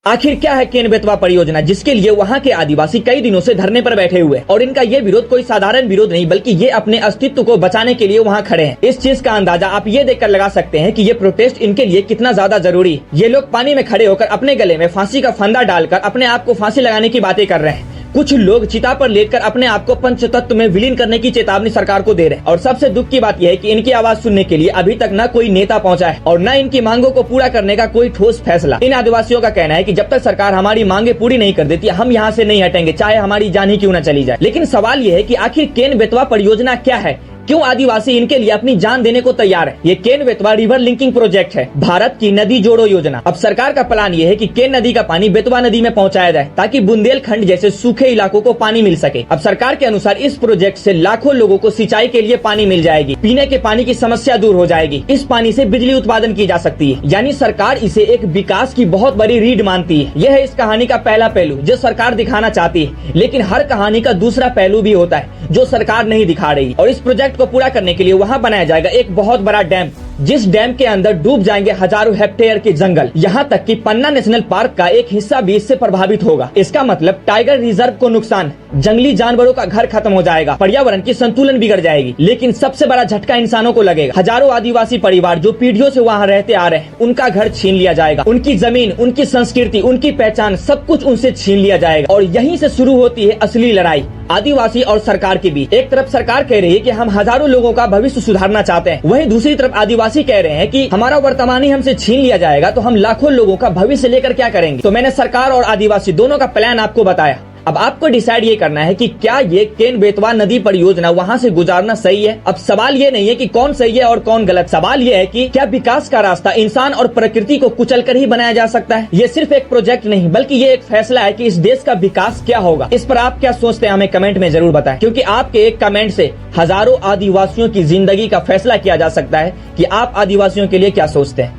आखिर क्या है केन बेतवा परियोजना, जिसके लिए वहाँ के आदिवासी कई दिनों से धरने पर बैठे हुए और इनका ये विरोध कोई साधारण विरोध नहीं बल्कि ये अपने अस्तित्व को बचाने के लिए वहाँ खड़े हैं। इस चीज का अंदाजा आप ये देखकर लगा सकते हैं कि ये प्रोटेस्ट इनके लिए कितना ज्यादा जरूरी है। ये लोग पानी में खड़े होकर अपने गले में फांसी का फंदा डालकर अपने आप को फांसी लगाने की बातें कर रहे हैं। कुछ लोग चिता पर लेटकर अपने आप को पंचतत्व में विलीन करने की चेतावनी सरकार को दे रहे हैं। और सबसे दुख की बात यह है कि इनकी आवाज सुनने के लिए अभी तक न कोई नेता पहुंचा है और न इनकी मांगों को पूरा करने का कोई ठोस फैसला। इन आदिवासियों का कहना है कि जब तक सरकार हमारी मांगे पूरी नहीं कर देती हम यहाँ से नहीं हटेंगे, चाहे हमारी जान ही क्यों न चली जाए। लेकिन सवाल ये है कि आखिर केन बेतवा परियोजना क्या है, क्यों आदिवासी इनके लिए अपनी जान देने को तैयार है। ये Ken Betwa river linking project है, भारत की नदी जोड़ो योजना। अब सरकार का प्लान ये है कि केन नदी का पानी बेतवा नदी में पहुंचाया जाए ताकि बुंदेलखंड जैसे सूखे इलाकों को पानी मिल सके। अब सरकार के अनुसार इस प्रोजेक्ट से लाखों लोगों को सिंचाई के लिए पानी मिल जाएगी, पीने के पानी की समस्या दूर हो जाएगी, इस पानी से बिजली उत्पादन की जा सकती है। यानी सरकार इसे एक विकास की बहुत बड़ी रीढ़ मानती है। यह है इस कहानी का पहला पहलू जो सरकार दिखाना चाहती है। लेकिन हर कहानी का दूसरा पहलू भी होता है जो सरकार नहीं दिखा रही। और इस प्रोजेक्ट को पूरा करने के लिए वहाँ बनाया जाएगा एक बहुत बड़ा डैम, जिस डैम के अंदर डूब जाएंगे हजारों हेक्टेयर के जंगल। यहाँ तक कि पन्ना नेशनल पार्क का एक हिस्सा भी इससे प्रभावित होगा। इसका मतलब टाइगर रिजर्व को नुकसान, जंगली जानवरों का घर खत्म हो जाएगा, पर्यावरण की संतुलन बिगड़ जाएगी। लेकिन सबसे बड़ा झटका इंसानों को लगेगा। हजारों आदिवासी परिवार जो पीढ़ियों से वहाँ रहते आ रहे हैं, उनका घर छीन लिया जाएगा, उनकी जमीन, उनकी संस्कृति, उनकी पहचान, सब कुछ उनसे छीन लिया जाएगा। और यहीं से शुरू होती है असली लड़ाई आदिवासी और सरकार के बीच। एक तरफ सरकार कह रही है कि हम हजारों लोगों का भविष्य सुधारना चाहते हैं, वहीं दूसरी तरफ आदिवासी कह रहे हैं कि हमारा वर्तमान ही हमसे छीन लिया जाएगा तो हम लाखों लोगों का भविष्य लेकर क्या करेंगे। तो मैंने सरकार और आदिवासी दोनों का प्लान आपको बताया। अब आपको डिसाइड ये करना है कि क्या ये केन बेतवा नदी परियोजना वहाँ से गुजारना सही है। अब सवाल ये नहीं है कि कौन सही है और कौन गलत, सवाल ये है कि क्या विकास का रास्ता इंसान और प्रकृति को कुचल कर ही बनाया जा सकता है। ये सिर्फ एक प्रोजेक्ट नहीं बल्कि ये एक फैसला है कि इस देश का विकास क्या होगा। इस पर आप क्या सोचते हैं हमें कमेंट में जरूर बताएं, क्योंकि आपके एक कमेंट से हजारों आदिवासियों की जिंदगी का फैसला किया जा सकता है कि आप आदिवासियों के लिए क्या सोचते हैं।